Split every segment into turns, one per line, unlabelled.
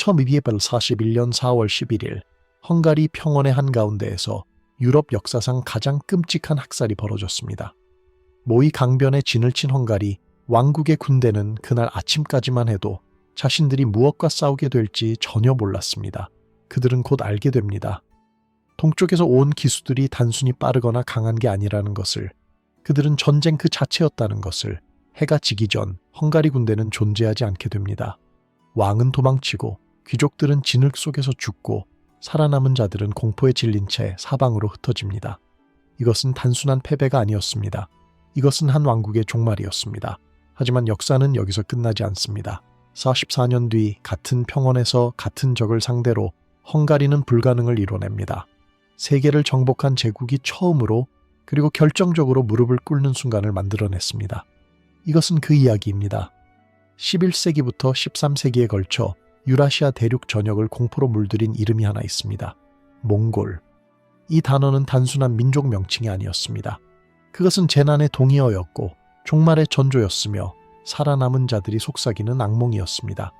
1941년 4월 11일 헝가리 평원의 한가운데에서 유럽 역사상 가장 끔찍한 학살이 벌어졌습니다. 모이 강변에 진을 친 헝가리 왕국의 군대는 그날 아침까지만 해도 자신들이 무엇과 싸우게 될지 전혀 몰랐습니다. 그들은 곧 알게 됩니다. 동쪽에서 온 기수들이 단순히 빠르거나 강한 게 아니라는 것을, 그들은 전쟁 그 자체였다는 것을, 해가 지기 전 헝가리 군대는 존재하지 않게 됩니다. 왕은 도망치고 귀족들은 진흙 속에서 죽고 살아남은 자들은 공포에 질린 채 사방으로 흩어집니다. 이것은 단순한 패배가 아니었습니다. 이것은 한 왕국의 종말이었습니다. 하지만 역사는 여기서 끝나지 않습니다. 44년 뒤 같은 평원에서 같은 적을 상대로 헝가리는 불가능을 이뤄냅니다. 세계를 정복한 제국이 처음으로 그리고 결정적으로 무릎을 꿇는 순간을 만들어냈습니다. 이것은 그 이야기입니다. 11세기부터 13세기에 걸쳐 유라시아 대륙 전역을 공포로 물들인 이름이 하나 있습니다. 몽골. 이 단어는 단순한 민족 명칭이 아니었습니다. 그것은 재난의 동의어였고 종말의 전조였으며 살아남은 자들이 속삭이는 악몽이었습니다.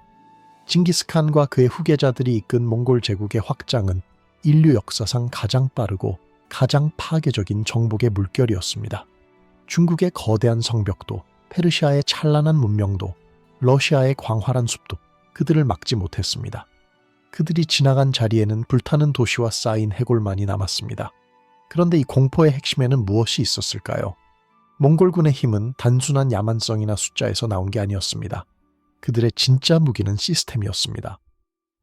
징기스칸과 그의 후계자들이 이끈 몽골 제국의 확장은 인류 역사상 가장 빠르고 가장 파괴적인 정복의 물결이었습니다. 중국의 거대한 성벽도, 페르시아의 찬란한 문명도, 러시아의 광활한 숲도 그들을 막지 못했습니다. 그들이 지나간 자리에는 불타는 도시와 쌓인 해골만이 남았습니다. 그런데 이 공포의 핵심에는 무엇이 있었을까요? 몽골군의 힘은 단순한 야만성이나 숫자에서 나온 게 아니었습니다. 그들의 진짜 무기는 시스템이었습니다.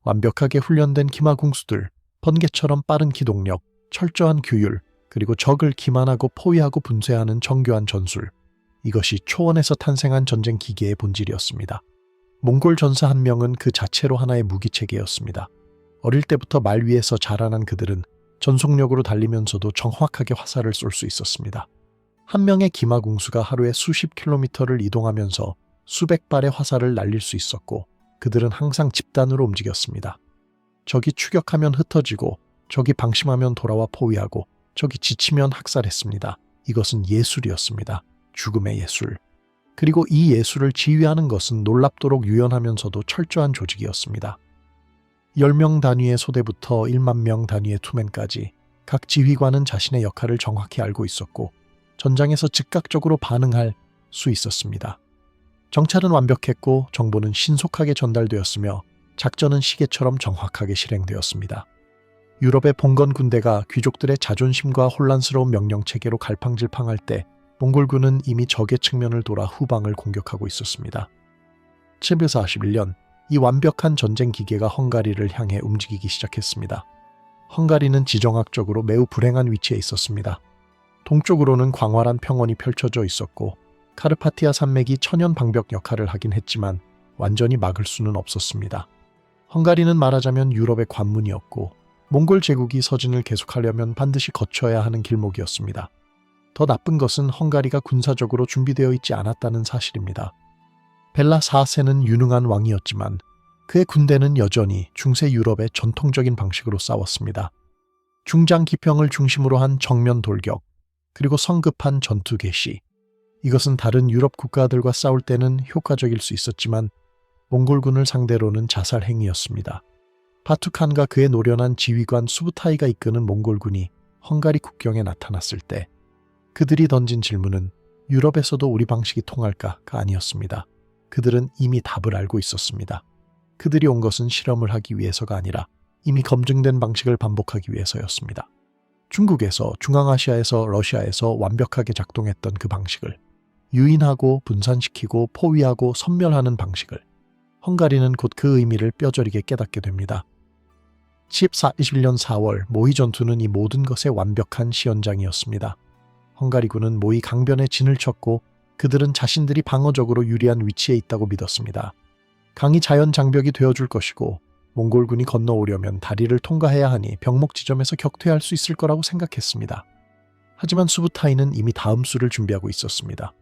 완벽하게 훈련된 기마궁수들, 번개처럼 빠른 기동력, 철저한 규율, 그리고 적을 기만하고 포위하고 분쇄하는 정교한 전술. 이것이 초원에서 탄생한 전쟁 기계의 본질이었습니다. 몽골 전사 한 명은 그 자체로 하나의 무기체계였습니다. 어릴 때부터 말 위에서 자라난 그들은 전속력으로 달리면서도 정확하게 화살을 쏠 수 있었습니다. 한 명의 기마궁수가 하루에 수십 킬로미터를 이동하면서 수백 발의 화살을 날릴 수 있었고 그들은 항상 집단으로 움직였습니다. 적이 추격하면 흩어지고 적이 방심하면 돌아와 포위하고 적이 지치면 학살했습니다. 이것은 예술이었습니다. 죽음의 예술. 그리고 이 예술을 지휘하는 것은 놀랍도록 유연하면서도 철저한 조직이었습니다. 10명 단위의 소대부터 1만 명 단위의 투맨까지 각 지휘관은 자신의 역할을 정확히 알고 있었고 전장에서 즉각적으로 반응할 수 있었습니다. 정찰은 완벽했고 정보는 신속하게 전달되었으며 작전은 시계처럼 정확하게 실행되었습니다. 유럽의 봉건 군대가 귀족들의 자존심과 혼란스러운 명령체계로 갈팡질팡할 때 몽골군은 이미 적의 측면을 돌아 후방을 공격하고 있었습니다. 741년 이 완벽한 전쟁 기계가 헝가리를 향해 움직이기 시작했습니다. 헝가리는 지정학적으로 매우 불행한 위치에 있었습니다. 동쪽으로는 광활한 평원이 펼쳐져 있었고 카르파티아 산맥이 천연 방벽 역할을 하긴 했지만 완전히 막을 수는 없었습니다. 헝가리는 말하자면 유럽의 관문이었고 몽골 제국이 서진을 계속하려면 반드시 거쳐야 하는 길목이었습니다. 더 나쁜 것은 헝가리가 군사적으로 준비되어 있지 않았다는 사실입니다. 벨라 4세는 유능한 왕이었지만 그의 군대는 여전히 중세 유럽의 전통적인 방식으로 싸웠습니다. 중장 기평을 중심으로 한 정면 돌격, 그리고 성급한 전투 개시. 이것은 다른 유럽 국가들과 싸울 때는 효과적일 수 있었지만 몽골군을 상대로는 자살 행위였습니다. 바투칸과 그의 노련한 지휘관 수부타이가 이끄는 몽골군이 헝가리 국경에 나타났을 때 그들이 던진 질문은 유럽에서도 우리 방식이 통할까가 아니었습니다. 그들은 이미 답을 알고 있었습니다. 그들이 온 것은 실험을 하기 위해서가 아니라 이미 검증된 방식을 반복하기 위해서였습니다. 중국에서, 중앙아시아에서, 러시아에서 완벽하게 작동했던 그 방식을, 유인하고 분산시키고 포위하고 섬멸하는 방식을, 헝가리는 곧 그 의미를 뼈저리게 깨닫게 됩니다. 1421년 4월 모이 전투는 이 모든 것의 완벽한 시연장이었습니다. 헝가리군은 모이 강변에 진을 쳤고 그들은 자신들이 방어적으로 유리한 위치에 있다고 믿었습니다. 강이 자연 장벽이 되어줄 것이고 몽골군이 건너오려면 다리를 통과해야 하니 병목 지점에서 격퇴할 수 있을 거라고 생각했습니다. 하지만 수부타이는 이미 다음 수를 준비하고 있었습니다.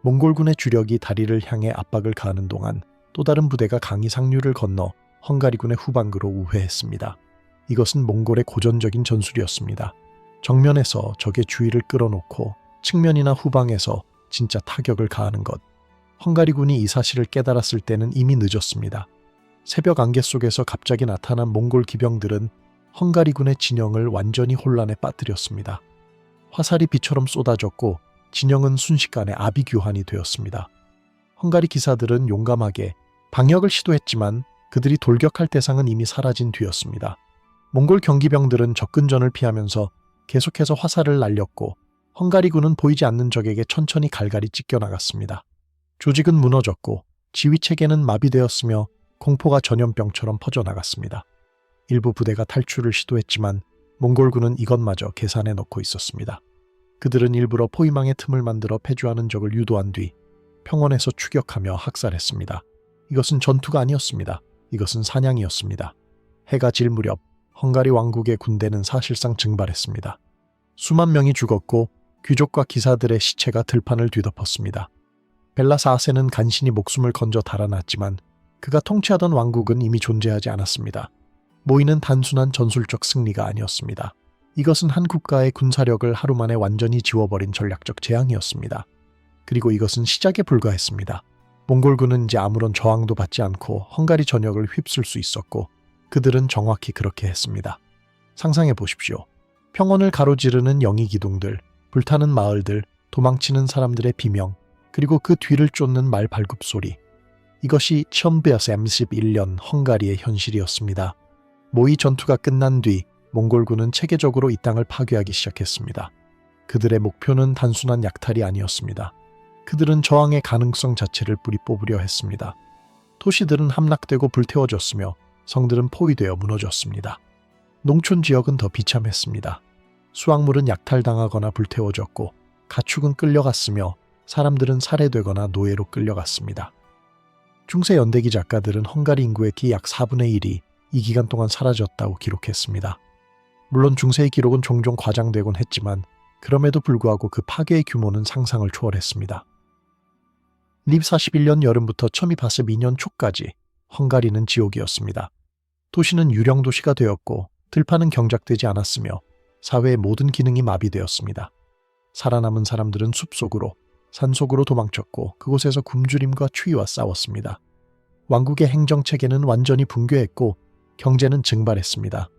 몽골군의 주력이 다리를 향해 압박을 가하는 동안 또 다른 부대가 강이 상류를 건너 헝가리군의 후방으로 우회했습니다. 이것은 몽골의 고전적인 전술이었습니다. 정면에서 적의 주의를 끌어놓고 측면이나 후방에서 진짜 타격을 가하는 것. 헝가리군이 이 사실을 깨달았을 때는 이미 늦었습니다. 새벽 안개 속에서 갑자기 나타난 몽골 기병들은 헝가리군의 진영을 완전히 혼란에 빠뜨렸습니다. 화살이 비처럼 쏟아졌고 진영은 순식간에 아비규환이 되었습니다. 헝가리 기사들은 용감하게 방역을 시도했지만 그들이 돌격할 대상은 이미 사라진 뒤였습니다. 몽골 경기병들은 접근전을 피하면서 계속해서 화살을 날렸고 헝가리군은 보이지 않는 적에게 천천히 갈갈이 찢겨나갔습니다. 조직은 무너졌고 지휘체계는 마비되었으며 공포가 전염병처럼 퍼져나갔습니다. 일부 부대가 탈출을 시도했지만 몽골군은 이것마저 계산해 놓고 있었습니다. 그들은 일부러 포위망의 틈을 만들어 패주하는 적을 유도한 뒤 평원에서 추격하며 학살했습니다. 이것은 전투가 아니었습니다. 이것은 사냥이었습니다. 해가 질 무렵 헝가리 왕국의 군대는 사실상 증발했습니다. 수만 명이 죽었고 귀족과 기사들의 시체가 들판을 뒤덮었습니다. 벨라 4세는 간신히 목숨을 건져 달아났지만 그가 통치하던 왕국은 이미 존재하지 않았습니다. 모이는 단순한 전술적 승리가 아니었습니다. 이것은 한 국가의 군사력을 하루 만에 완전히 지워버린 전략적 재앙이었습니다. 그리고 이것은 시작에 불과했습니다. 몽골군은 이제 아무런 저항도 받지 않고 헝가리 전역을 휩쓸 수 있었고 그들은 정확히 그렇게 했습니다. 상상해 보십시오. 평원을 가로지르는 영이 기둥들, 불타는 마을들, 도망치는 사람들의 비명, 그리고 그 뒤를 쫓는 말 발굽 소리. 이것이 1931년 헝가리의 현실이었습니다. 모이 전투가 끝난 뒤 몽골군은 체계적으로 이 땅을 파괴하기 시작했습니다. 그들의 목표는 단순한 약탈이 아니었습니다. 그들은 저항의 가능성 자체를 뿌리 뽑으려 했습니다. 도시들은 함락되고 불태워졌으며 성들은 포위되어 무너졌습니다. 농촌 지역은 더 비참했습니다. 수확물은 약탈당하거나 불태워졌고 가축은 끌려갔으며 사람들은 살해되거나 노예로 끌려갔습니다. 중세 연대기 작가들은 헝가리 인구의 약 4분의 1이 이 기간 동안 사라졌다고 기록했습니다. 물론 중세의 기록은 종종 과장되곤 했지만 그럼에도 불구하고 그 파괴의 규모는 상상을 초월했습니다. 립 41년 여름부터 1242년 초까지 헝가리는 지옥이었습니다. 도시는 유령 도시가 되었고 들판은 경작되지 않았으며 사회의 모든 기능이 마비되었습니다. 살아남은 사람들은 숲속으로, 산속으로 도망쳤고 그곳에서 굶주림과 추위와 싸웠습니다. 왕국의 행정체계는 완전히 붕괴했고 경제는 증발했습니다.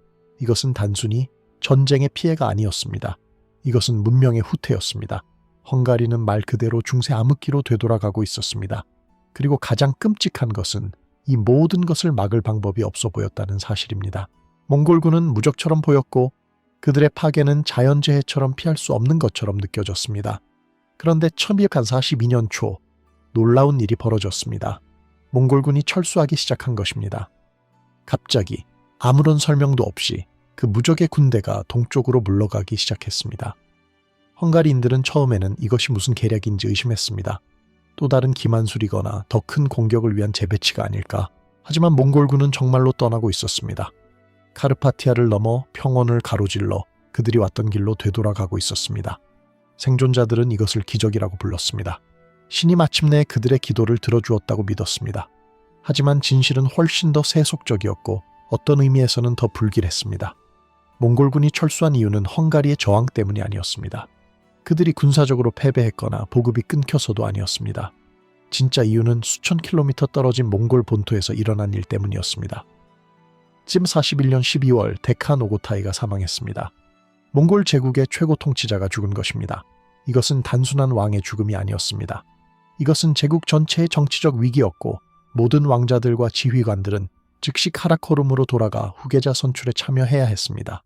이것은 단순히 전쟁의 피해가 아니었습니다. 이것은 문명의 후퇴였습니다. 헝가리는 말 그대로 중세 암흑기로 되돌아가고 있었습니다. 그리고 가장 끔찍한 것은 이 모든 것을 막을 방법이 없어 보였다는 사실입니다. 몽골군은 무적처럼 보였고 그들의 파괴는 자연재해처럼 피할 수 없는 것처럼 느껴졌습니다. 그런데 1242년 초 놀라운 일이 벌어졌습니다. 몽골군이 철수하기 시작한 것입니다. 갑자기 아무런 설명도 없이 그 무적의 군대가 동쪽으로 물러가기 시작했습니다. 헝가리인들은 처음에는 이것이 무슨 계략인지 의심했습니다. 또 다른 기만술이거나 더 큰 공격을 위한 재배치가 아닐까. 하지만 몽골군은 정말로 떠나고 있었습니다. 카르파티아를 넘어 평원을 가로질러 그들이 왔던 길로 되돌아가고 있었습니다. 생존자들은 이것을 기적이라고 불렀습니다. 신이 마침내 그들의 기도를 들어주었다고 믿었습니다. 하지만 진실은 훨씬 더 세속적이었고 어떤 의미에서는 더 불길했습니다. 몽골군이 철수한 이유는 헝가리의 저항 때문이 아니었습니다. 그들이 군사적으로 패배했거나 보급이 끊겨서도 아니었습니다. 진짜 이유는 수천 킬로미터 떨어진 몽골 본토에서 일어난 일 때문이었습니다. 찜 41년 12월 데칸 오고타이가 사망했습니다. 몽골 제국의 최고 통치자가 죽은 것입니다. 이것은 단순한 왕의 죽음이 아니었습니다. 이것은 제국 전체의 정치적 위기였고 모든 왕자들과 지휘관들은 즉시 카라코름으로 돌아가 후계자 선출에 참여해야 했습니다.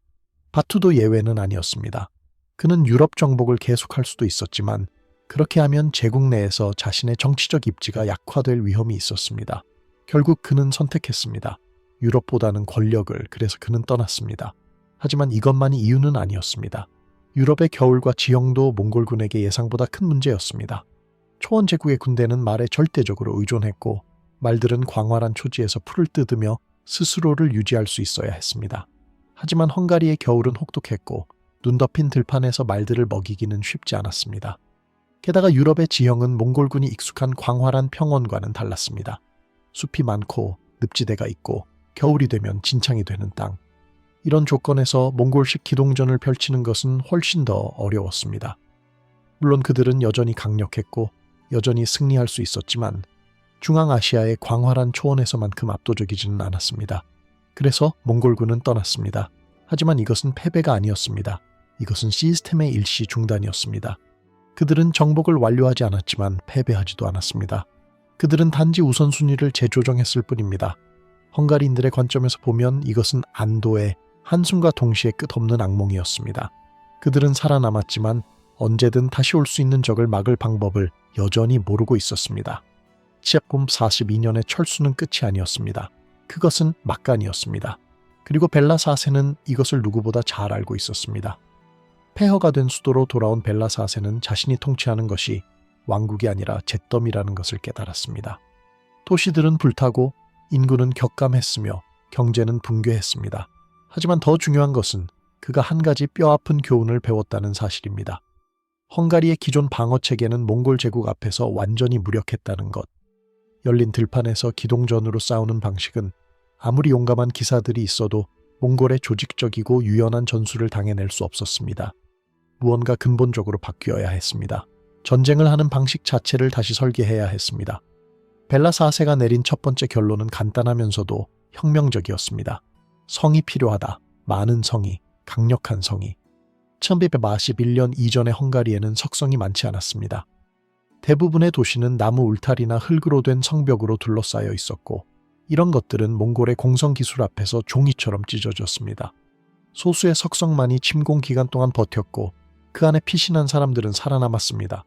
바투도 예외는 아니었습니다. 그는 유럽 정복을 계속할 수도 있었지만 그렇게 하면 제국 내에서 자신의 정치적 입지가 약화될 위험이 있었습니다. 결국 그는 선택했습니다. 유럽보다는 권력을. 그래서 그는 떠났습니다. 하지만 이것만이 이유는 아니었습니다. 유럽의 겨울과 지형도 몽골군에게 예상보다 큰 문제였습니다. 초원 제국의 군대는 말에 절대적으로 의존했고 말들은 광활한 초지에서 풀을 뜯으며 스스로를 유지할 수 있어야 했습니다. 하지만 헝가리의 겨울은 혹독했고 눈 덮인 들판에서 말들을 먹이기는 쉽지 않았습니다. 게다가 유럽의 지형은 몽골군이 익숙한 광활한 평원과는 달랐습니다. 숲이 많고 늪지대가 있고 겨울이 되면 진창이 되는 땅. 이런 조건에서 몽골식 기동전을 펼치는 것은 훨씬 더 어려웠습니다. 물론 그들은 여전히 강력했고 여전히 승리할 수 있었지만 중앙아시아의 광활한 초원에서만큼 압도적이지는 않았습니다. 그래서 몽골군은 떠났습니다. 하지만 이것은 패배가 아니었습니다. 이것은 시스템의 일시 중단이었습니다. 그들은 정복을 완료하지 않았지만 패배하지도 않았습니다. 그들은 단지 우선순위를 재조정했을 뿐입니다. 헝가리인들의 관점에서 보면 이것은 안도의 한숨과 동시에 끝없는 악몽이었습니다. 그들은 살아남았지만 언제든 다시 올 수 있는 적을 막을 방법을 여전히 모르고 있었습니다. 치압곰 42년의 철수는 끝이 아니었습니다. 그것은 막간이었습니다. 그리고 벨라 4세는 이것을 누구보다 잘 알고 있었습니다. 폐허가 된 수도로 돌아온 벨라 4세는 자신이 통치하는 것이 왕국이 아니라 잿더미라는 것을 깨달았습니다. 도시들은 불타고 인구는 격감했으며 경제는 붕괴했습니다. 하지만 더 중요한 것은 그가 한 가지 뼈아픈 교훈을 배웠다는 사실입니다. 헝가리의 기존 방어 체계는 몽골 제국 앞에서 완전히 무력했다는 것. 열린 들판에서 기동전으로 싸우는 방식은 아무리 용감한 기사들이 있어도 몽골의 조직적이고 유연한 전술을 당해낼 수 없었습니다. 무언가 근본적으로 바뀌어야 했습니다. 전쟁을 하는 방식 자체를 다시 설계해야 했습니다. 벨라 4세가 내린 첫 번째 결론은 간단하면서도 혁명적이었습니다. 성이 필요하다. 많은 성이, 강력한 성이. 1941년 이전의 헝가리에는 석성이 많지 않았습니다. 대부분의 도시는 나무 울타리나 흙으로 된 성벽으로 둘러싸여 있었고 이런 것들은 몽골의 공성 기술 앞에서 종이처럼 찢어졌습니다. 소수의 석성만이 침공 기간 동안 버텼고 그 안에 피신한 사람들은 살아남았습니다.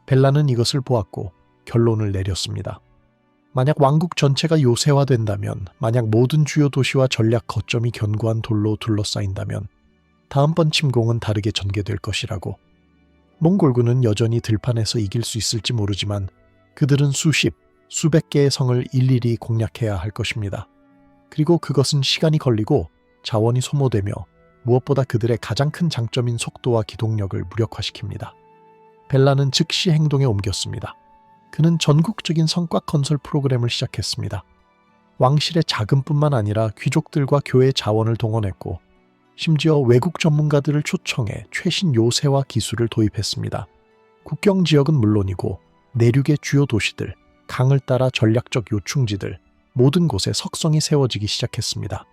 벨라는 이것을 보았고 결론을 내렸습니다. 만약 왕국 전체가 요새화된다면, 만약 모든 주요 도시와 전략 거점이 견고한 돌로 둘러싸인다면 다음번 침공은 다르게 전개될 것이라고. 몽골군은 여전히 들판에서 이길 수 있을지 모르지만 그들은 수백 개의 성을 일일이 공략해야 할 것입니다. 그리고 그것은 시간이 걸리고 자원이 소모되며 무엇보다 그들의 가장 큰 장점인 속도와 기동력을 무력화시킵니다. 벨라는 즉시 행동에 옮겼습니다. 그는 전국적인 성곽 건설 프로그램을 시작했습니다. 왕실의 자금뿐만 아니라 귀족들과 교회 자원을 동원했고 심지어 외국 전문가들을 초청해 최신 요새와 기술을 도입했습니다. 국경 지역은 물론이고 내륙의 주요 도시들, 강을 따라 전략적 요충지들, 모든 곳에 석성이 세워지기 시작했습니다.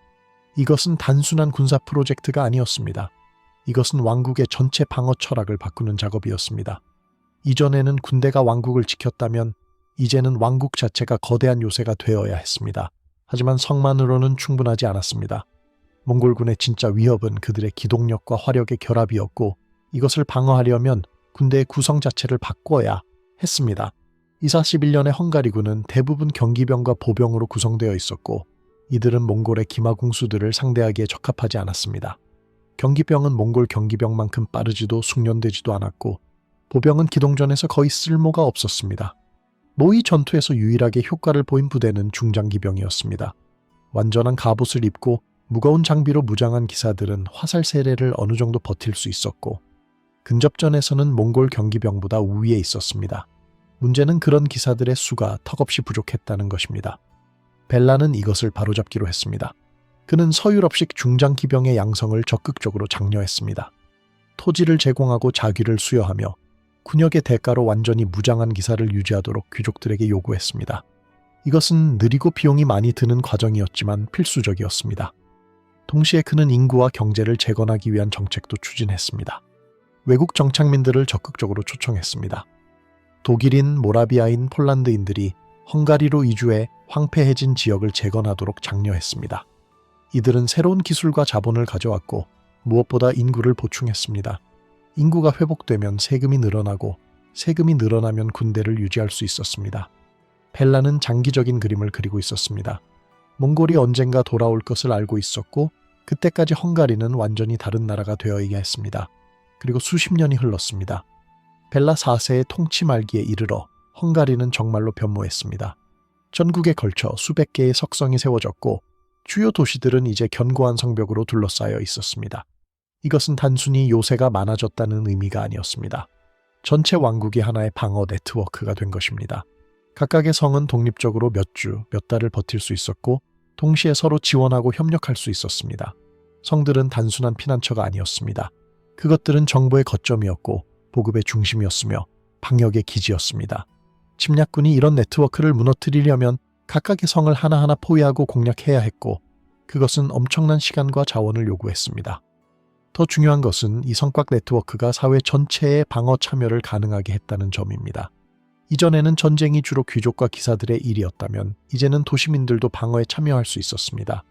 이것은 단순한 군사 프로젝트가 아니었습니다. 이것은 왕국의 전체 방어 철학을 바꾸는 작업이었습니다. 이전에는 군대가 왕국을 지켰다면 이제는 왕국 자체가 거대한 요새가 되어야 했습니다. 하지만 성만으로는 충분하지 않았습니다. 몽골군의 진짜 위협은 그들의 기동력과 화력의 결합이었고 이것을 방어하려면 군대의 구성 자체를 바꿔야 했습니다. 241년의 헝가리군은 대부분 경기병과 보병으로 구성되어 있었고 이들은 몽골의 기마공수들을 상대하기에 적합하지 않았습니다. 경기병은 몽골 경기병만큼 빠르지도 숙련되지도 않았고 보병은 기동전에서 거의 쓸모가 없었습니다. 모의 전투에서 유일하게 효과를 보인 부대는 중장기병이었습니다. 완전한 갑옷을 입고 무거운 장비로 무장한 기사들은 화살 세례를 어느 정도 버틸 수 있었고 근접전에서는 몽골 경기병보다 우위에 있었습니다. 문제는 그런 기사들의 수가 턱없이 부족했다는 것입니다. 벨라는 이것을 바로잡기로 했습니다. 그는 서유럽식 중장기병의 양성을 적극적으로 장려했습니다. 토지를 제공하고 자귀를 수여하며 군역의 대가로 완전히 무장한 기사를 유지하도록 귀족들에게 요구했습니다. 이것은 느리고 비용이 많이 드는 과정이었지만 필수적이었습니다. 동시에 그는 인구와 경제를 재건하기 위한 정책도 추진했습니다. 외국 정착민들을 적극적으로 초청했습니다. 독일인, 모라비아인, 폴란드인들이 헝가리로 이주해 황폐해진 지역을 재건하도록 장려했습니다. 이들은 새로운 기술과 자본을 가져왔고 무엇보다 인구를 보충했습니다. 인구가 회복되면 세금이 늘어나고 세금이 늘어나면 군대를 유지할 수 있었습니다. 벨라는 장기적인 그림을 그리고 있었습니다. 몽골이 언젠가 돌아올 것을 알고 있었고 그때까지 헝가리는 완전히 다른 나라가 되어야 했습니다. 그리고 수십 년이 흘렀습니다. 벨라 4세의 통치 말기에 이르러 헝가리는 정말로 변모했습니다. 전국에 걸쳐 수백 개의 석성이 세워졌고 주요 도시들은 이제 견고한 성벽으로 둘러싸여 있었습니다. 이것은 단순히 요새가 많아졌다는 의미가 아니었습니다. 전체 왕국이 하나의 방어 네트워크가 된 것입니다. 각각의 성은 독립적으로 몇 주, 몇 달을 버틸 수 있었고 동시에 서로 지원하고 협력할 수 있었습니다. 성들은 단순한 피난처가 아니었습니다. 그것들은 정보의 거점이었고 보급의 중심이었으며 방역의 기지였습니다. 침략군이 이런 네트워크를 무너뜨리려면 각각의 성을 하나하나 포위하고 공략해야 했고 그것은 엄청난 시간과 자원을 요구했습니다. 더 중요한 것은 이 성곽 네트워크가 사회 전체의 방어 참여를 가능하게 했다는 점입니다. 이전에는 전쟁이 주로 귀족과 기사들의 일이었다면 이제는 도시민들도 방어에 참여할 수 있었습니다.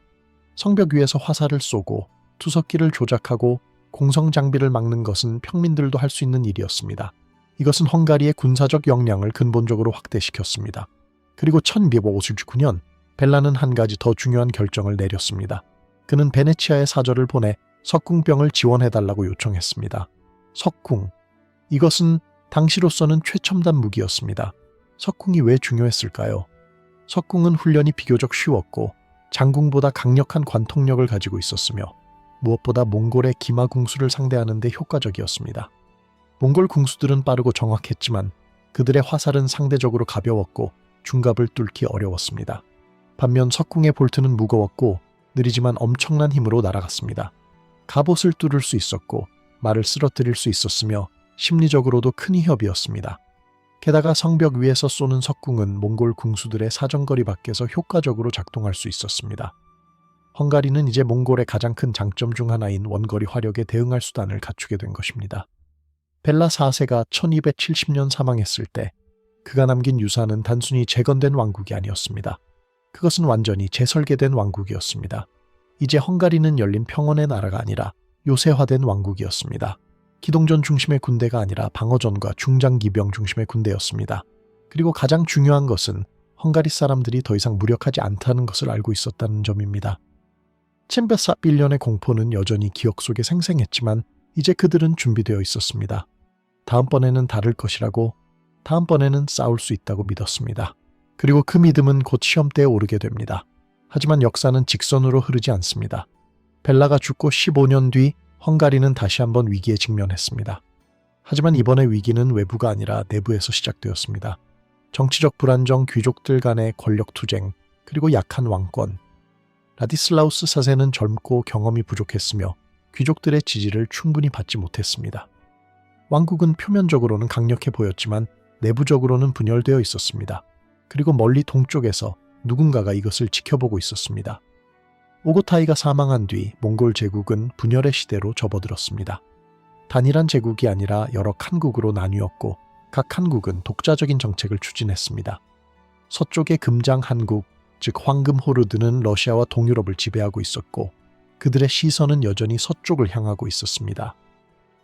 성벽 위에서 화살을 쏘고 투석기를 조작하고 공성 장비를 막는 것은 평민들도 할 수 있는 일이었습니다. 이것은 헝가리의 군사적 역량을 근본적으로 확대시켰습니다. 그리고 1259년 벨라는 한 가지 더 중요한 결정을 내렸습니다. 그는 베네치아에 사절을 보내 석궁병을 지원해달라고 요청했습니다. 석궁. 이것은 당시로서는 최첨단 무기였습니다. 석궁이 왜 중요했을까요? 석궁은 훈련이 비교적 쉬웠고 장궁보다 강력한 관통력을 가지고 있었으며 무엇보다 몽골의 기마 궁수를 상대하는 데 효과적이었습니다. 몽골 궁수들은 빠르고 정확했지만 그들의 화살은 상대적으로 가벼웠고 중갑을 뚫기 어려웠습니다. 반면 석궁의 볼트는 무거웠고 느리지만 엄청난 힘으로 날아갔습니다. 갑옷을 뚫을 수 있었고 말을 쓰러뜨릴 수 있었으며 심리적으로도 큰 위협이었습니다. 게다가 성벽 위에서 쏘는 석궁은 몽골 궁수들의 사정거리 밖에서 효과적으로 작동할 수 있었습니다. 헝가리는 이제 몽골의 가장 큰 장점 중 하나인 원거리 화력에 대응할 수단을 갖추게 된 것입니다. 벨라 4세가 1270년 사망했을 때 그가 남긴 유산은 단순히 재건된 왕국이 아니었습니다. 그것은 완전히 재설계된 왕국이었습니다. 이제 헝가리는 열린 평원의 나라가 아니라 요새화된 왕국이었습니다. 기동전 중심의 군대가 아니라 방어전과 중장기병 중심의 군대였습니다. 그리고 가장 중요한 것은 헝가리 사람들이 더 이상 무력하지 않다는 것을 알고 있었다는 점입니다. 1141년의 공포는 여전히 기억 속에 생생했지만 이제 그들은 준비되어 있었습니다. 다음번에는 다를 것이라고, 다음번에는 싸울 수 있다고 믿었습니다. 그리고 그 믿음은 곧 시험대에 오르게 됩니다. 하지만 역사는 직선으로 흐르지 않습니다. 벨라가 죽고 15년 뒤 헝가리는 다시 한번 위기에 직면했습니다. 하지만 이번의 위기는 외부가 아니라 내부에서 시작되었습니다. 정치적 불안정, 귀족들 간의 권력 투쟁, 그리고 약한 왕권. 라디슬라우스 4세는 젊고 경험이 부족했으며 귀족들의 지지를 충분히 받지 못했습니다. 왕국은 표면적으로는 강력해 보였지만 내부적으로는 분열되어 있었습니다. 그리고 멀리 동쪽에서 누군가가 이것을 지켜보고 있었습니다. 오고타이가 사망한 뒤 몽골 제국은 분열의 시대로 접어들었습니다. 단일한 제국이 아니라 여러 칸국으로 나뉘었고 각 칸국은 독자적인 정책을 추진했습니다. 서쪽의 금장 한국, 즉 황금 호르드는 러시아와 동유럽을 지배하고 있었고 그들의 시선은 여전히 서쪽을 향하고 있었습니다.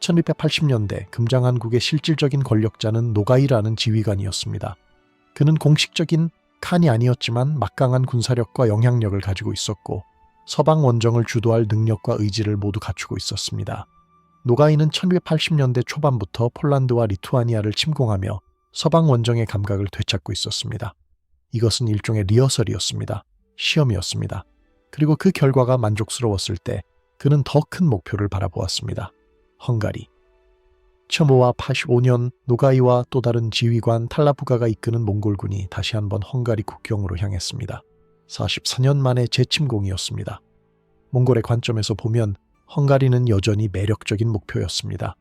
1680년대 금장 한국의 실질적인 권력자는 노가이라는 지휘관이었습니다. 그는 공식적인 칸이 아니었지만 막강한 군사력과 영향력을 가지고 있었고 서방 원정을 주도할 능력과 의지를 모두 갖추고 있었습니다. 노가이는 1280년대 초반부터 폴란드와 리투아니아를 침공하며 서방 원정의 감각을 되찾고 있었습니다. 이것은 일종의 리허설이었습니다. 시험이었습니다. 그리고 그 결과가 만족스러웠을 때 그는 더 큰 목표를 바라보았습니다. 헝가리. 1585년 노가이와 또 다른 지휘관 탈라부가가 이끄는 몽골군이 다시 한번 헝가리 국경으로 향했습니다. 44년 만의 재침공이었습니다. 몽골의 관점에서 보면 헝가리는 여전히 매력적인 목표였습니다.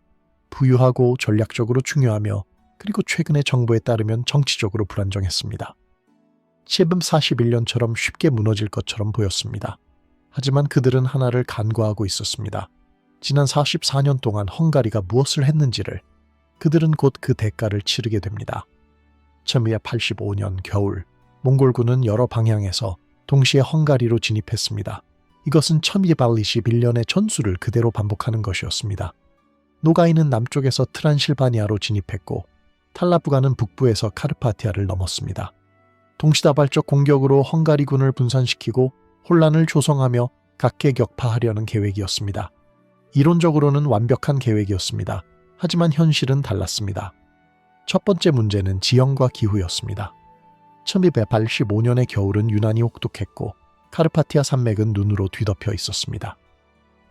부유하고 전략적으로 중요하며 그리고 최근의 정보에 따르면 정치적으로 불안정했습니다. 41년처럼 쉽게 무너질 것처럼 보였습니다. 하지만 그들은 하나를 간과하고 있었습니다. 지난 44년 동안 헝가리가 무엇을 했는지를. 그들은 곧 그 대가를 치르게 됩니다. 1285년 겨울 몽골군은 여러 방향에서 동시에 헝가리로 진입했습니다. 이것은 1221년의 전술을 그대로 반복하는 것이었습니다. 노가이는 남쪽에서 트란실바니아로 진입했고 탈라부가는 북부에서 카르파티아를 넘었습니다. 동시다발적 공격으로 헝가리군을 분산시키고 혼란을 조성하며 각계격파하려는 계획이었습니다. 이론적으로는 완벽한 계획이었습니다. 하지만 현실은 달랐습니다. 첫 번째 문제는 지형과 기후였습니다. 1285년의 겨울은 유난히 혹독했고 카르파티아 산맥은 눈으로 뒤덮여 있었습니다.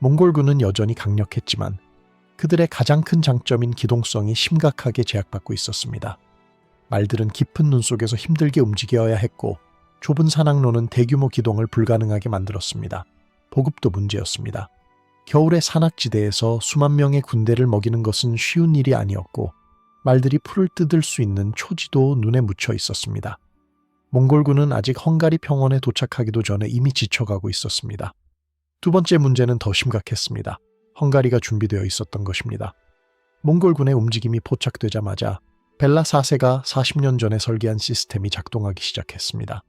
몽골군은 여전히 강력했지만 그들의 가장 큰 장점인 기동성이 심각하게 제약받고 있었습니다. 말들은 깊은 눈 속에서 힘들게 움직여야 했고 좁은 산악로는 대규모 기동을 불가능하게 만들었습니다. 보급도 문제였습니다. 겨울의 산악지대에서 수만 명의 군대를 먹이는 것은 쉬운 일이 아니었고 말들이 풀을 뜯을 수 있는 초지도 눈에 묻혀 있었습니다. 몽골군은 아직 헝가리 평원에 도착하기도 전에 이미 지쳐가고 있었습니다. 두 번째 문제는 더 심각했습니다. 헝가리가 준비되어 있었던 것입니다. 몽골군의 움직임이 포착되자마자 벨라 4세가 40년 전에 설계한 시스템이 작동하기 시작했습니다.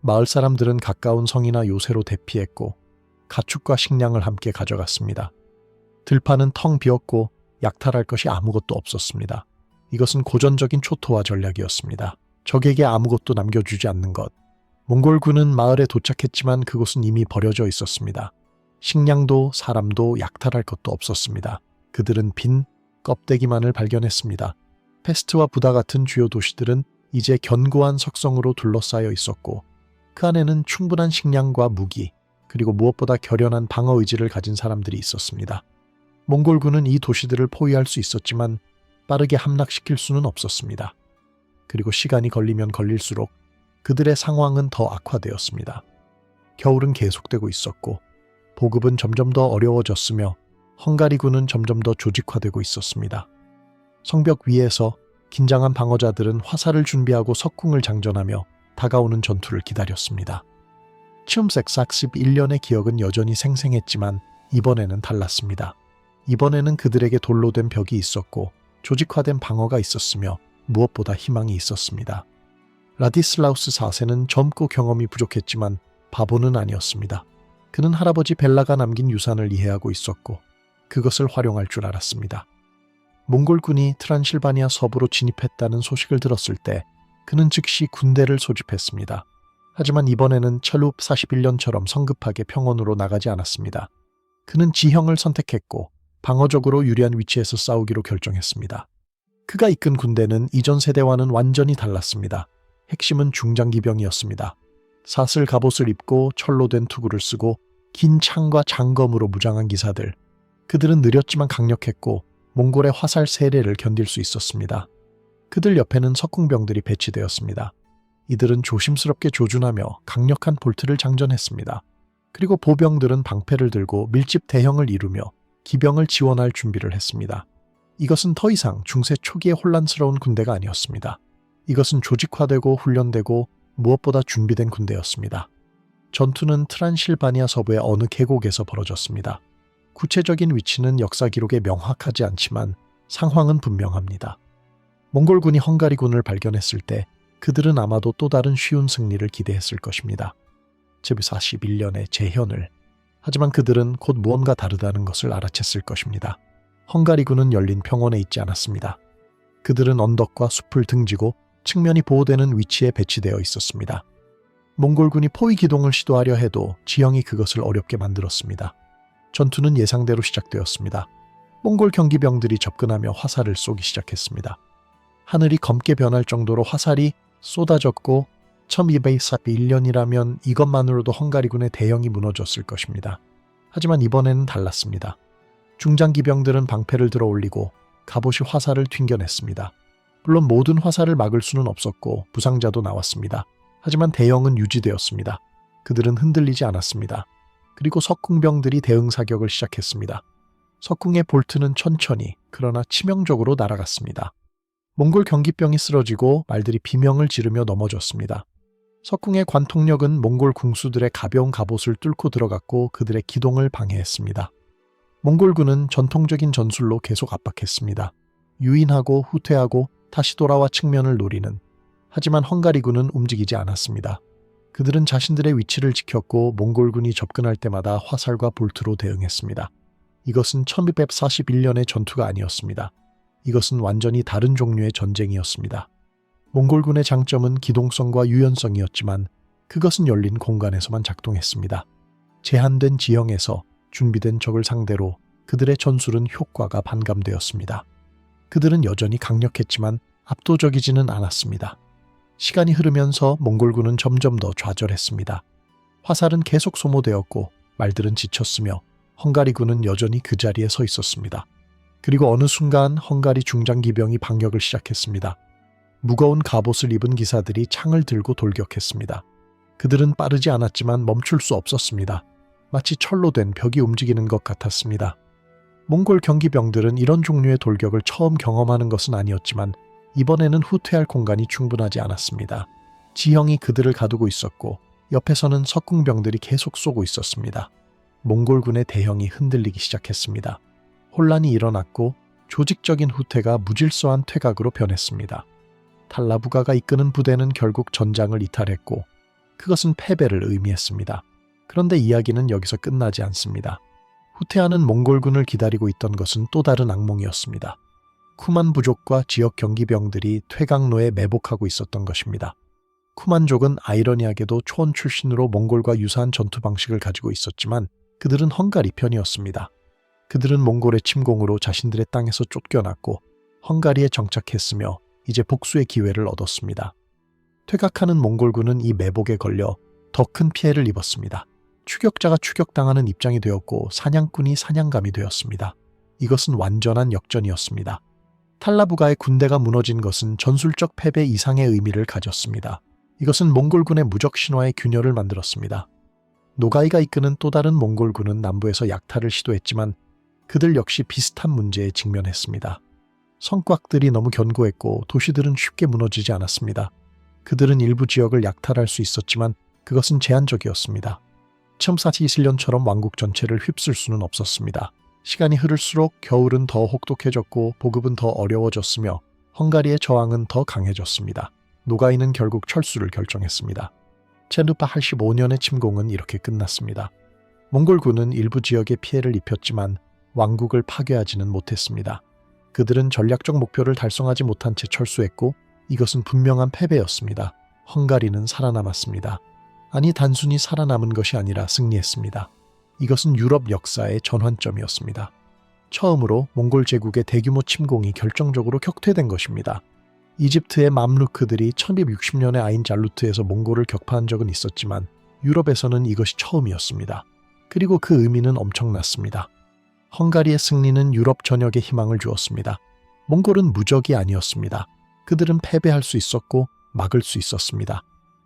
마을 사람들은 가까운 성이나 요새로 대피했고 가축과 식량을 함께 가져갔습니다. 들판은 텅 비었고 약탈할 것이 아무것도 없었습니다. 이것은 고전적인 초토화 전략이었습니다. 적에게 아무것도 남겨주지 않는 것. 몽골군은 마을에 도착했지만 그곳은 이미 버려져 있었습니다. 식량도 사람도 약탈할 것도 없었습니다. 그들은 빈 껍데기만을 발견했습니다. 페스트와 부다 같은 주요 도시들은 이제 견고한 석성으로 둘러싸여 있었고 그 안에는 충분한 식량과 무기 그리고 무엇보다 결연한 방어 의지를 가진 사람들이 있었습니다. 몽골군은 이 도시들을 포위할 수 있었지만 빠르게 함락시킬 수는 없었습니다. 그리고 시간이 걸리면 걸릴수록 그들의 상황은 더 악화되었습니다. 겨울은 계속되고 있었고 보급은 점점 더 어려워졌으며 헝가리군은 점점 더 조직화되고 있었습니다. 성벽 위에서 긴장한 방어자들은 화살을 준비하고 석궁을 장전하며 다가오는 전투를 기다렸습니다. 치움색 41년의 기억은 여전히 생생했지만 이번에는 달랐습니다. 이번에는 그들에게 돌로 된 벽이 있었고 조직화된 방어가 있었으며 무엇보다 희망이 있었습니다. 라디슬라우스 4세는 젊고 경험이 부족했지만 바보는 아니었습니다. 그는 할아버지 벨라가 남긴 유산을 이해하고 있었고 그것을 활용할 줄 알았습니다. 몽골군이 트란실바니아 서부로 진입했다는 소식을 들었을 때 그는 즉시 군대를 소집했습니다. 하지만 이번에는 철룹 41년처럼 성급하게 평원으로 나가지 않았습니다. 그는 지형을 선택했고 방어적으로 유리한 위치에서 싸우기로 결정했습니다. 그가 이끈 군대는 이전 세대와는 완전히 달랐습니다. 핵심은 중장기병이었습니다. 사슬 갑옷을 입고 철로 된 투구를 쓰고 긴 창과 장검으로 무장한 기사들. 그들은 느렸지만 강력했고 몽골의 화살 세례를 견딜 수 있었습니다. 그들 옆에는 석궁병들이 배치되었습니다. 이들은 조심스럽게 조준하며 강력한 볼트를 장전했습니다. 그리고 보병들은 방패를 들고 밀집 대형을 이루며 기병을 지원할 준비를 했습니다. 이것은 더 이상 중세 초기의 혼란스러운 군대가 아니었습니다. 이것은 조직화되고 훈련되고 무엇보다 준비된 군대였습니다. 전투는 트란실바니아 서부의 어느 계곡에서 벌어졌습니다. 구체적인 위치는 역사 기록에 명확하지 않지만 상황은 분명합니다. 몽골군이 헝가리군을 발견했을 때 그들은 아마도 또 다른 쉬운 승리를 기대했을 것입니다. 제 41년의 재현을. 하지만 그들은 곧 무언가 다르다는 것을 알아챘을 것입니다. 헝가리군은 열린 평원에 있지 않았습니다. 그들은 언덕과 숲을 등지고 측면이 보호되는 위치에 배치되어 있었습니다. 몽골군이 포위 기동을 시도하려 해도 지형이 그것을 어렵게 만들었습니다. 전투는 예상대로 시작되었습니다. 몽골 경기병들이 접근하며 화살을 쏘기 시작했습니다. 하늘이 검게 변할 정도로 화살이 쏟아졌고 1241년이라면 이것만으로도 헝가리군의 대형이 무너졌을 것입니다. 하지만 이번에는 달랐습니다. 중장기병들은 방패를 들어 올리고 갑옷이 화살을 튕겨냈습니다. 물론 모든 화살을 막을 수는 없었고 부상자도 나왔습니다. 하지만 대형은 유지되었습니다. 그들은 흔들리지 않았습니다. 그리고 석궁병들이 대응 사격을 시작했습니다. 석궁의 볼트는 천천히 그러나 치명적으로 날아갔습니다. 몽골 경기병이 쓰러지고 말들이 비명을 지르며 넘어졌습니다. 석궁의 관통력은 몽골 궁수들의 가벼운 갑옷을 뚫고 들어갔고 그들의 기동을 방해했습니다. 몽골군은 전통적인 전술로 계속 압박했습니다. 유인하고 후퇴하고 다시 돌아와 측면을 노리는. 하지만 헝가리군은 움직이지 않았습니다. 그들은 자신들의 위치를 지켰고 몽골군이 접근할 때마다 화살과 볼트로 대응했습니다. 이것은 1241년의 전투가 아니었습니다. 이것은 완전히 다른 종류의 전쟁이었습니다. 몽골군의 장점은 기동성과 유연성이었지만 그것은 열린 공간에서만 작동했습니다. 제한된 지형에서 준비된 적을 상대로 그들의 전술은 효과가 반감되었습니다. 그들은 여전히 강력했지만 압도적이지는 않았습니다. 시간이 흐르면서 몽골군은 점점 더 좌절했습니다. 화살은 계속 소모되었고 말들은 지쳤으며 헝가리군은 여전히 그 자리에 서 있었습니다. 그리고 어느 순간 헝가리 중장기병이 반격을 시작했습니다. 무거운 갑옷을 입은 기사들이 창을 들고 돌격했습니다. 그들은 빠르지 않았지만 멈출 수 없었습니다. 마치 철로 된 벽이 움직이는 것 같았습니다. 몽골 경기병들은 이런 종류의 돌격을 처음 경험하는 것은 아니었지만 이번에는 후퇴할 공간이 충분하지 않았습니다. 지형이 그들을 가두고 있었고 옆에서는 석궁병들이 계속 쏘고 있었습니다. 몽골군의 대형이 흔들리기 시작했습니다. 혼란이 일어났고 조직적인 후퇴가 무질서한 퇴각으로 변했습니다. 탈라부가가 이끄는 부대는 결국 전장을 이탈했고 그것은 패배를 의미했습니다. 그런데 이야기는 여기서 끝나지 않습니다. 후퇴하는 몽골군을 기다리고 있던 것은 또 다른 악몽이었습니다. 쿠만 부족과 지역 경기병들이 퇴각로에 매복하고 있었던 것입니다. 쿠만족은 아이러니하게도 초원 출신으로 몽골과 유사한 전투 방식을 가지고 있었지만 그들은 헝가리 편이었습니다. 그들은 몽골의 침공으로 자신들의 땅에서 쫓겨났고 헝가리에 정착했으며 이제 복수의 기회를 얻었습니다. 퇴각하는 몽골군은 이 매복에 걸려 더 큰 피해를 입었습니다. 추격자가 추격당하는 입장이 되었고 사냥꾼이 사냥감이 되었습니다. 이것은 완전한 역전이었습니다. 탈라부가의 군대가 무너진 것은 전술적 패배 이상의 의미를 가졌습니다. 이것은 몽골군의 무적 신화의 균열을 만들었습니다. 노가이가 이끄는 또 다른 몽골군은 남부에서 약탈을 시도했지만 그들 역시 비슷한 문제에 직면했습니다. 성곽들이 너무 견고했고 도시들은 쉽게 무너지지 않았습니다. 그들은 일부 지역을 약탈할 수 있었지만 그것은 제한적이었습니다. 1421년처럼 왕국 전체를 휩쓸 수는 없었습니다. 시간이 흐를수록 겨울은 더 혹독해졌고 보급은 더 어려워졌으며 헝가리의 저항은 더 강해졌습니다. 노가이는 결국 철수를 결정했습니다. 1585년의 침공은 이렇게 끝났습니다. 몽골군은 일부 지역에 피해를 입혔지만 왕국을 파괴하지는 못했습니다. 그들은 전략적 목표를 달성하지 못한 채 철수했고 이것은 분명한 패배였습니다. 헝가리는 살아남았습니다. 아니 단순히 살아남은 것이 아니라 승리했습니다. 이것은 유럽 역사의 전환점이었습니다. 처음으로 몽골 제국의 대규모 침공이 결정적으로 격퇴된 것입니다. 이집트의 맘루크들이 1260년에 아인 잘루트에서 몽골을 격파한 적은 있었지만 유럽에서는 이것이 처음이었습니다. 그리고 그 의미는 엄청났습니다. 헝가리의 승리는 유럽 전역에 희망을 주었습니다. 몽골은 무적이 아니었습니다. 그들은 패배할 수 있었고 막을 수 있었습니다.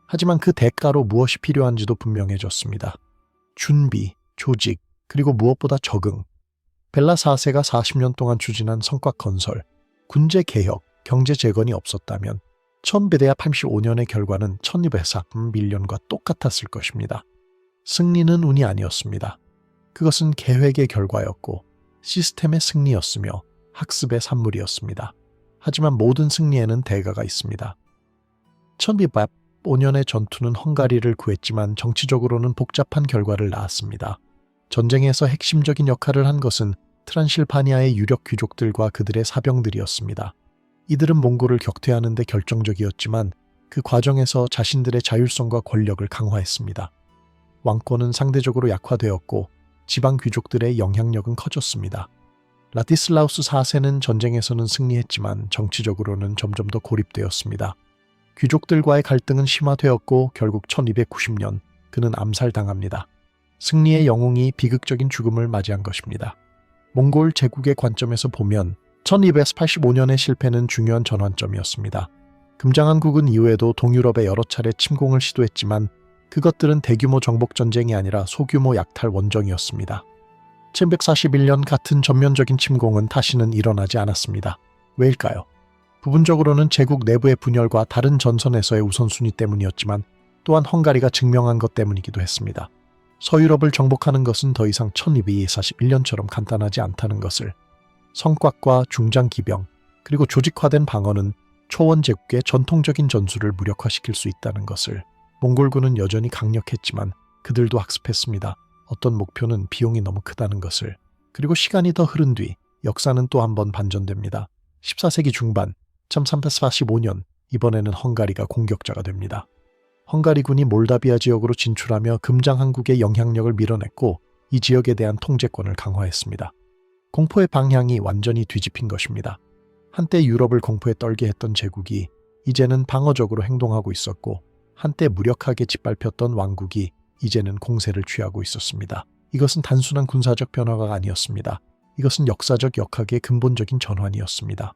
하지만 그 대가로 무엇이 필요한지도 분명해졌습니다. 준비, 조직, 그리고 무엇보다 적응. 벨라 4세가 40년 동안 추진한 성곽 건설, 군제 개혁, 경제 재건이 없었다면 1285년의 결과는 1241년과 똑같았을 것입니다. 승리는 운이 아니었습니다. 그것은 계획의 결과였고 시스템의 승리였으며 학습의 산물이었습니다. 하지만 모든 승리에는 대가가 있습니다. 1285년의 전투는 헝가리를 구했지만 정치적으로는 복잡한 결과를 낳았습니다. 전쟁에서 핵심적인 역할을 한 것은 트란실바니아의 유력 귀족들과 그들의 사병들이었습니다. 이들은 몽골을 격퇴하는 데 결정적이었지만 그 과정에서 자신들의 자율성과 권력을 강화했습니다. 왕권은 상대적으로 약화되었고 지방 귀족들의 영향력은 커졌습니다. 라디슬라우스 4세는 전쟁에서는 승리했지만 정치적으로는 점점 더 고립되었습니다. 귀족들과의 갈등은 심화되었고 결국 1290년 그는 암살당합니다. 승리의 영웅이 비극적인 죽음을 맞이한 것입니다. 몽골 제국의 관점에서 보면 1285년의 실패는 중요한 전환점이었습니다. 금장한국은 이후에도 동유럽의 여러 차례 침공을 시도했지만 그것들은 대규모 정복전쟁이 아니라 소규모 약탈 원정이었습니다. 1141년 같은 전면적인 침공은 다시는 일어나지 않았습니다. 왜일까요? 부분적으로는 제국 내부의 분열과 다른 전선에서의 우선순위 때문이었지만 또한 헝가리가 증명한 것 때문이기도 했습니다. 서유럽을 정복하는 것은 더 이상 1241년처럼 간단하지 않다는 것을, 성곽과 중장기병 그리고 조직화된 방어는 초원 제국의 전통적인 전술을 무력화시킬 수 있다는 것을, 몽골군은 여전히 강력했지만 그들도 학습했습니다. 어떤 목표는 비용이 너무 크다는 것을. 그리고 시간이 더 흐른 뒤 역사는 또 한 번 반전됩니다. 14세기 중반 1345년 이번에는 헝가리가 공격자가 됩니다. 헝가리군이 몰다비아 지역으로 진출하며 금장한국의 영향력을 밀어냈고 이 지역에 대한 통제권을 강화했습니다. 공포의 방향이 완전히 뒤집힌 것입니다. 한때 유럽을 공포에 떨게 했던 제국이 이제는 방어적으로 행동하고 있었고 한때 무력하게 짓밟혔던 왕국이 이제는 공세를 취하고 있었습니다. 이것은 단순한 군사적 변화가 아니었습니다. 이것은 역사적 역학의 근본적인 전환이었습니다.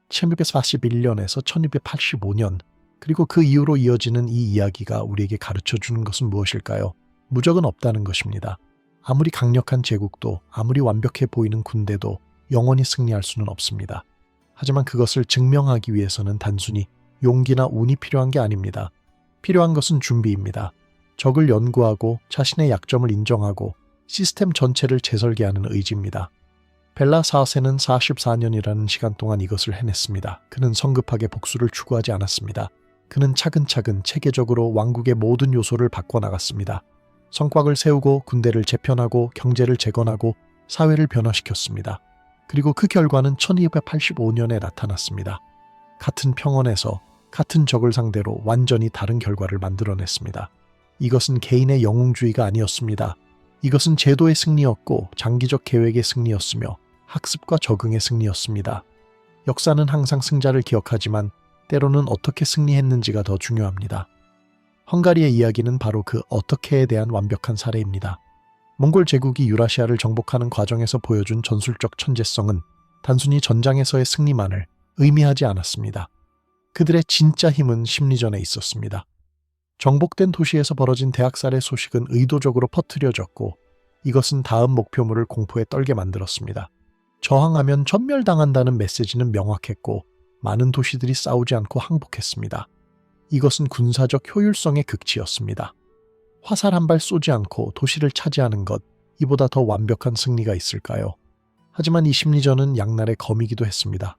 1641년에서 1285년 그리고 그 이후로 이어지는 이 이야기가 우리에게 가르쳐주는 것은 무엇일까요? 무적은 없다는 것입니다. 아무리 강력한 제국도, 아무리 완벽해 보이는 군대도 영원히 승리할 수는 없습니다. 하지만 그것을 증명하기 위해서는 단순히 용기나 운이 필요한 게 아닙니다. 필요한 것은 준비입니다. 적을 연구하고 자신의 약점을 인정하고 시스템 전체를 재설계하는 의지입니다. 벨라 4세는 44년이라는 시간 동안 이것을 해냈습니다. 그는 성급하게 복수를 추구하지 않았습니다. 그는 차근차근 체계적으로 왕국의 모든 요소를 바꿔나갔습니다. 성곽을 세우고 군대를 재편하고 경제를 재건하고 사회를 변화시켰습니다. 그리고 그 결과는 1285년에 나타났습니다. 같은 평원에서 같은 적을 상대로 완전히 다른 결과를 만들어냈습니다. 이것은 개인의 영웅주의가 아니었습니다. 이것은 제도의 승리였고 장기적 계획의 승리였으며 학습과 적응의 승리였습니다. 역사는 항상 승자를 기억하지만 때로는 어떻게 승리했는지가 더 중요합니다. 헝가리의 이야기는 바로 그 어떻게에 대한 완벽한 사례입니다. 몽골 제국이 유라시아를 정복하는 과정에서 보여준 전술적 천재성은 단순히 전장에서의 승리만을 의미하지 않았습니다. 그들의 진짜 힘은 심리전에 있었습니다. 정복된 도시에서 벌어진 대학살의 소식은 의도적으로 퍼뜨려졌고 이것은 다음 목표물을 공포에 떨게 만들었습니다. 저항하면 전멸당한다는 메시지는 명확했고 많은 도시들이 싸우지 않고 항복했습니다. 이것은 군사적 효율성의 극치였습니다. 화살 한 발 쏘지 않고 도시를 차지하는 것, 이보다 더 완벽한 승리가 있을까요? 하지만 이 심리전은 양날의 검이기도 했습니다.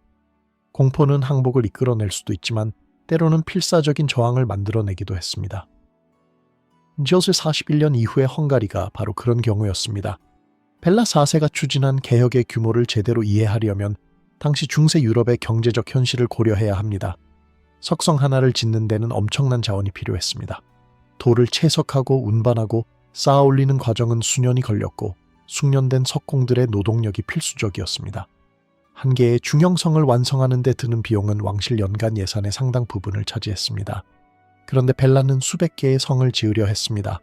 공포는 항복을 이끌어낼 수도 있지만 때로는 필사적인 저항을 만들어내기도 했습니다. 조스 41년 이후의 헝가리가 바로 그런 경우였습니다. 벨라 4세가 추진한 개혁의 규모를 제대로 이해하려면 당시 중세 유럽의 경제적 현실을 고려해야 합니다. 석성 하나를 짓는 데는 엄청난 자원이 필요했습니다. 돌을 채석하고 운반하고 쌓아 올리는 과정은 수년이 걸렸고 숙련된 석공들의 노동력이 필수적이었습니다. 한 개의 중형성을 완성하는 데 드는 비용은 왕실 연간 예산의 상당 부분을 차지했습니다. 그런데 벨라는 수백 개의 성을 지으려 했습니다.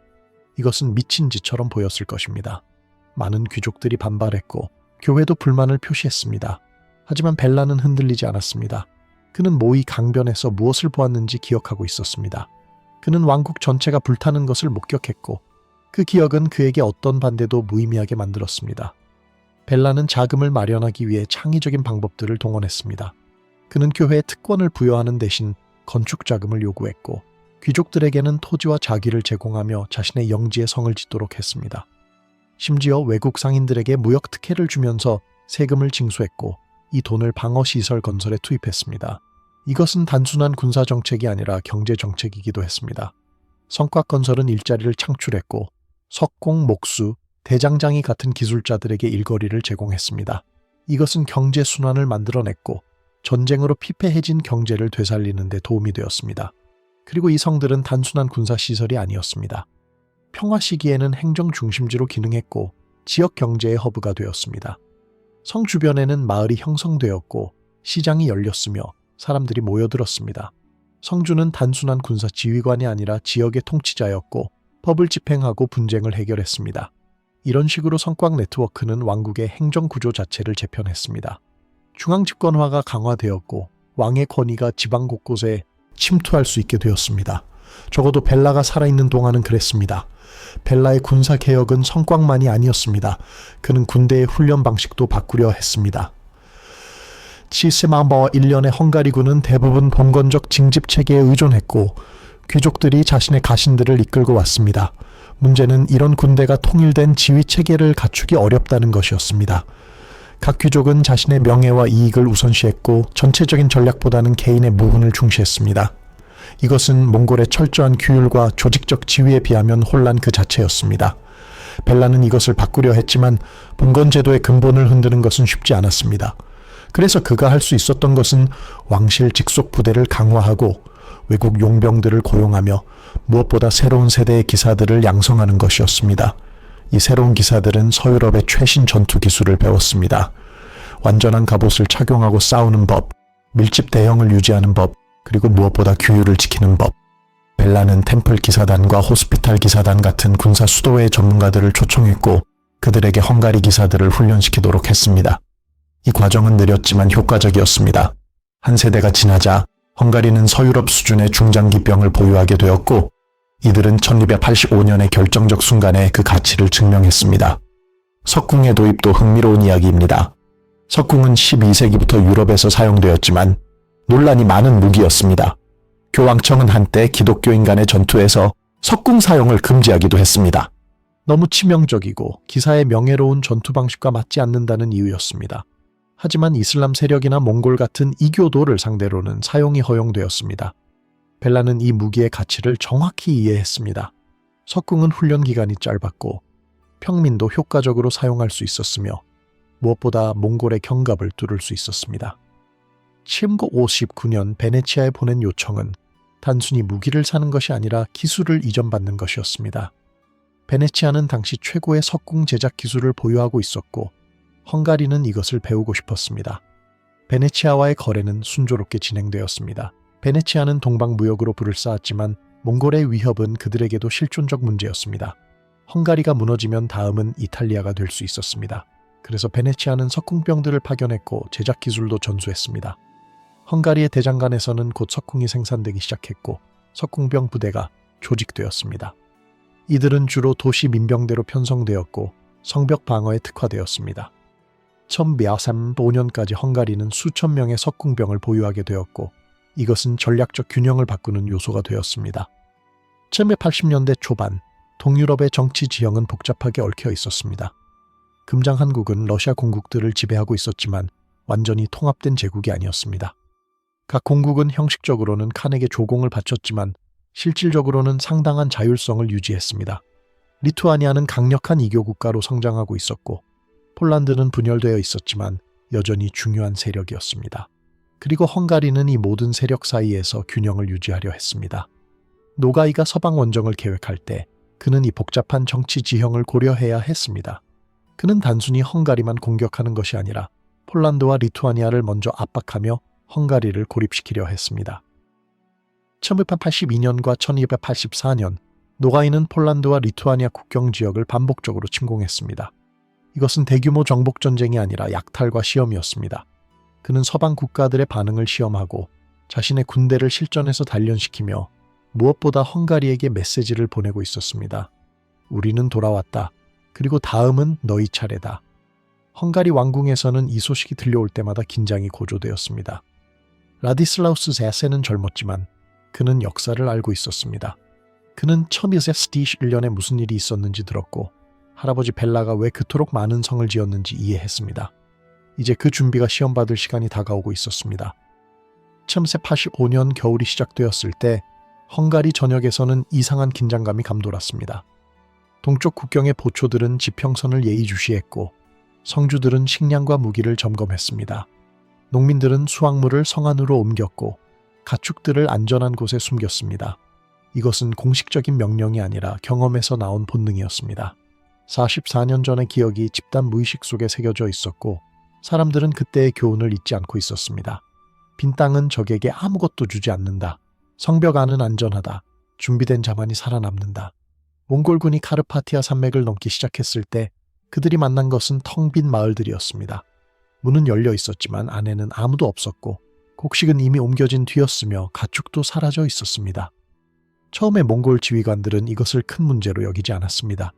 이것은 미친 짓처럼 보였을 것입니다. 많은 귀족들이 반발했고 교회도 불만을 표시했습니다. 하지만 벨라는 흔들리지 않았습니다. 그는 모이 강변에서 무엇을 보았는지 기억하고 있었습니다. 그는 왕국 전체가 불타는 것을 목격했고 그 기억은 그에게 어떤 반대도 무의미하게 만들었습니다. 벨라는 자금을 마련하기 위해 창의적인 방법들을 동원했습니다. 그는 교회에 특권을 부여하는 대신 건축 자금을 요구했고 귀족들에게는 토지와 자기를 제공하며 자신의 영지에 성을 짓도록 했습니다. 심지어 외국 상인들에게 무역 특혜를 주면서 세금을 징수했고 이 돈을 방어시설 건설에 투입했습니다. 이것은 단순한 군사정책이 아니라 경제정책이기도 했습니다. 성곽 건설은 일자리를 창출했고 석공, 목수, 대장장이 같은 기술자들에게 일거리를 제공했습니다. 이것은 경제 순환을 만들어냈고 전쟁으로 피폐해진 경제를 되살리는 데 도움이 되었습니다. 그리고 이 성들은 단순한 군사시설이 아니었습니다. 평화 시기에는 행정 중심지로 기능했고 지역 경제의 허브가 되었습니다. 성 주변에는 마을이 형성되었고 시장이 열렸으며 사람들이 모여들었습니다. 성주는 단순한 군사 지휘관이 아니라 지역의 통치자였고 법을 집행하고 분쟁을 해결했습니다. 이런 식으로 성곽 네트워크는 왕국의 행정 구조 자체를 재편했습니다. 중앙 집권화가 강화되었고 왕의 권위가 지방 곳곳에 침투할 수 있게 되었습니다. 적어도 벨라가 살아있는 동안은 그랬습니다. 벨라의 군사 개혁은 성곽만이 아니었습니다. 그는 군대의 훈련 방식도 바꾸려 했습니다. 치세마바와 일련의 헝가리군은 대부분 봉건적 징집 체계에 의존했고 귀족들이 자신의 가신들을 이끌고 왔습니다. 문제는 이런 군대가 통일된 지휘 체계를 갖추기 어렵다는 것이었습니다. 각 귀족은 자신의 명예와 이익을 우선시했고 전체적인 전략보다는 개인의 무훈을 중시했습니다. 이것은 몽골의 철저한 규율과 조직적 지위에 비하면 혼란 그 자체였습니다. 벨라는 이것을 바꾸려 했지만 봉건 제도의 근본을 흔드는 것은 쉽지 않았습니다. 그래서 그가 할 수 있었던 것은 왕실 직속 부대를 강화하고 외국 용병들을 고용하며 무엇보다 새로운 세대의 기사들을 양성하는 것이었습니다. 이 새로운 기사들은 서유럽의 최신 전투 기술을 배웠습니다. 완전한 갑옷을 착용하고 싸우는 법, 밀집 대형을 유지하는 법, 그리고 무엇보다 규율을 지키는 법. 벨라는 템플 기사단과 호스피탈 기사단 같은 군사 수도의 전문가들을 초청했고 그들에게 헝가리 기사들을 훈련시키도록 했습니다. 이 과정은 느렸지만 효과적이었습니다. 한 세대가 지나자 헝가리는 서유럽 수준의 중장기병을 보유하게 되었고 이들은 1285년의 결정적 순간에 그 가치를 증명했습니다. 석궁의 도입도 흥미로운 이야기입니다. 석궁은 12세기부터 유럽에서 사용되었지만 논란이 많은 무기였습니다. 교황청은 한때 기독교인 간의 전투에서 석궁 사용을 금지하기도 했습니다. 너무 치명적이고 기사의 명예로운 전투 방식과 맞지 않는다는 이유였습니다. 하지만 이슬람 세력이나 몽골 같은 이교도를 상대로는 사용이 허용되었습니다. 벨라는 이 무기의 가치를 정확히 이해했습니다. 석궁은 훈련 기간이 짧았고 평민도 효과적으로 사용할 수 있었으며 무엇보다 몽골의 경갑을 뚫을 수 있었습니다. 1559년 베네치아에 보낸 요청은 단순히 무기를 사는 것이 아니라 기술을 이전받는 것이었습니다. 베네치아는 당시 최고의 석궁 제작 기술을 보유하고 있었고 헝가리는 이것을 배우고 싶었습니다. 베네치아와의 거래는 순조롭게 진행되었습니다. 베네치아는 동방무역으로 불을 쌓았지만 몽골의 위협은 그들에게도 실존적 문제였습니다. 헝가리가 무너지면 다음은 이탈리아가 될 수 있었습니다. 그래서 베네치아는 석궁병들을 파견했고 제작 기술도 전수했습니다. 헝가리의 대장간에서는 곧 석궁이 생산되기 시작했고 석궁병 부대가 조직되었습니다. 이들은 주로 도시 민병대로 편성되었고 성벽 방어에 특화되었습니다. 1235년까지 헝가리는 수천 명의 석궁병을 보유하게 되었고 이것은 전략적 균형을 바꾸는 요소가 되었습니다. 1980년대 초반 동유럽의 정치 지형은 복잡하게 얽혀 있었습니다. 금장 한국은 러시아 공국들을 지배하고 있었지만 완전히 통합된 제국이 아니었습니다. 각 공국은 형식적으로는 칸에게 조공을 바쳤지만 실질적으로는 상당한 자율성을 유지했습니다. 리투아니아는 강력한 이교 국가로 성장하고 있었고 폴란드는 분열되어 있었지만 여전히 중요한 세력이었습니다. 그리고 헝가리는 이 모든 세력 사이에서 균형을 유지하려 했습니다. 노가이가 서방 원정을 계획할 때 그는 이 복잡한 정치 지형을 고려해야 했습니다. 그는 단순히 헝가리만 공격하는 것이 아니라 폴란드와 리투아니아를 먼저 압박하며 헝가리를 고립시키려 했습니다. 1982년과 1284년 노가이는 폴란드와 리투아니아 국경 지역을 반복적으로 침공했습니다. 이것은 대규모 정복 전쟁이 아니라 약탈과 시험이었습니다. 그는 서방 국가들의 반응을 시험하고 자신의 군대를 실전에서 단련시키며 무엇보다 헝가리에게 메시지를 보내고 있었습니다. 우리는 돌아왔다. 그리고 다음은 너희 차례다. 헝가리 왕궁에서는 이 소식이 들려올 때마다 긴장이 고조되었습니다. 라디슬라우스 4세는 젊었지만 그는 역사를 알고 있었습니다. 그는 1221년에 무슨 일이 있었는지 들었고 할아버지 벨라가 왜 그토록 많은 성을 지었는지 이해했습니다. 이제 그 준비가 시험받을 시간이 다가오고 있었습니다. 1385년 겨울이 시작되었을 때 헝가리 전역에서는 이상한 긴장감이 감돌았습니다. 동쪽 국경의 보초들은 지평선을 예의주시했고 성주들은 식량과 무기를 점검했습니다. 농민들은 수확물을 성 안으로 옮겼고 가축들을 안전한 곳에 숨겼습니다. 이것은 공식적인 명령이 아니라 경험에서 나온 본능이었습니다. 44년 전의 기억이 집단 무의식 속에 새겨져 있었고 사람들은 그때의 교훈을 잊지 않고 있었습니다. 빈 땅은 적에게 아무것도 주지 않는다. 성벽 안은 안전하다. 준비된 자만이 살아남는다. 몽골군이 카르파티아 산맥을 넘기 시작했을 때 그들이 만난 것은 텅 빈 마을들이었습니다. 문은 열려 있었지만 안에는 아무도 없었고 곡식은 이미 옮겨진 뒤였으며 가축도 사라져 있었습니다. 처음에 몽골 지휘관들은 이것을 큰 문제로 여기지 않았습니다.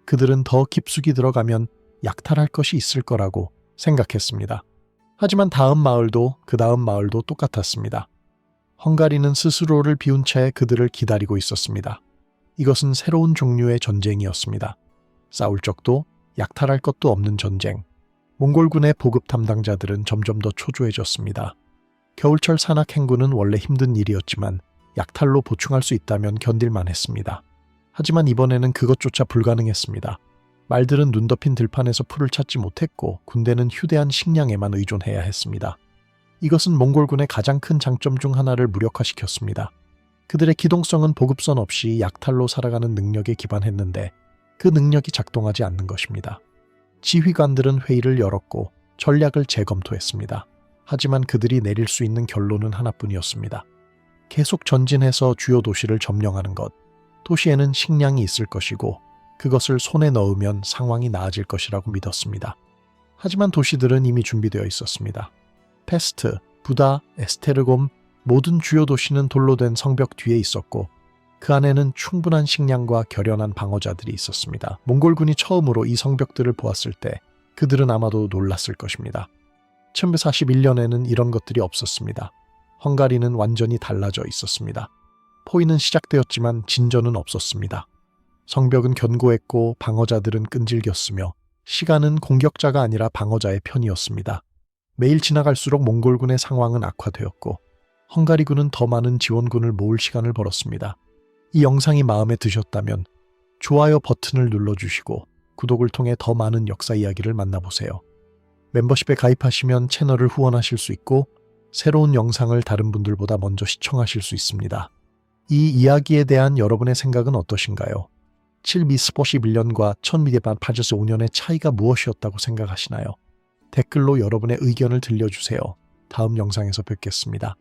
그들은 더 깊숙이 들어가면 약탈할 것이 있을 거라고 생각했습니다. 하지만 다음 마을도 그 다음 마을도 똑같았습니다. 헝가리는 스스로를 비운 채 그들을 기다리고 있었습니다. 이것은 새로운 종류의 전쟁이었습니다. 싸울 적도 약탈할 것도 없는 전쟁. 몽골군의 보급 담당자들은 점점 더 초조해졌습니다. 겨울철 산악 행군은 원래 힘든 일이었지만 약탈로 보충할 수 있다면 견딜만 했습니다. 하지만 이번에는 그것조차 불가능했습니다. 말들은 눈 덮인 들판에서 풀을 찾지 못했고 군대는 휴대한 식량에만 의존해야 했습니다. 이것은 몽골군의 가장 큰 장점 중 하나를 무력화시켰습니다. 그들의 기동성은 보급선 없이 약탈로 살아가는 능력에 기반했는데 그 능력이 작동하지 않는 것입니다. 지휘관들은 회의를 열었고 전략을 재검토했습니다. 하지만 그들이 내릴 수 있는 결론은 하나뿐이었습니다. 계속 전진해서 주요 도시를 점령하는 것. 도시에는 식량이 있을 것이고 그것을 손에 넣으면 상황이 나아질 것이라고 믿었습니다. 하지만 도시들은 이미 준비되어 있었습니다. 페스트, 부다, 에스테르곰 모든 주요 도시는 돌로 된 성벽 뒤에 있었고 그 안에는 충분한 식량과 결연한 방어자들이 있었습니다. 몽골군이 처음으로 이 성벽들을 보았을 때 그들은 아마도 놀랐을 것입니다. 1141년에는 이런 것들이 없었습니다. 헝가리는 완전히 달라져 있었습니다. 포위는 시작되었지만 진전은 없었습니다. 성벽은 견고했고 방어자들은 끈질겼으며 시간은 공격자가 아니라 방어자의 편이었습니다. 매일 지나갈수록 몽골군의 상황은 악화되었고 헝가리군은 더 많은 지원군을 모을 시간을 벌었습니다. 이 영상이 마음에 드셨다면 좋아요 버튼을 눌러주시고 구독을 통해 더 많은 역사 이야기를 만나보세요. 멤버십에 가입하시면 채널을 후원하실 수 있고 새로운 영상을 다른 분들보다 먼저 시청하실 수 있습니다. 이 이야기에 대한 여러분의 생각은 어떠신가요? 741년과 1285년의 차이가 무엇이었다고 생각하시나요? 댓글로 여러분의 의견을 들려주세요. 다음 영상에서 뵙겠습니다.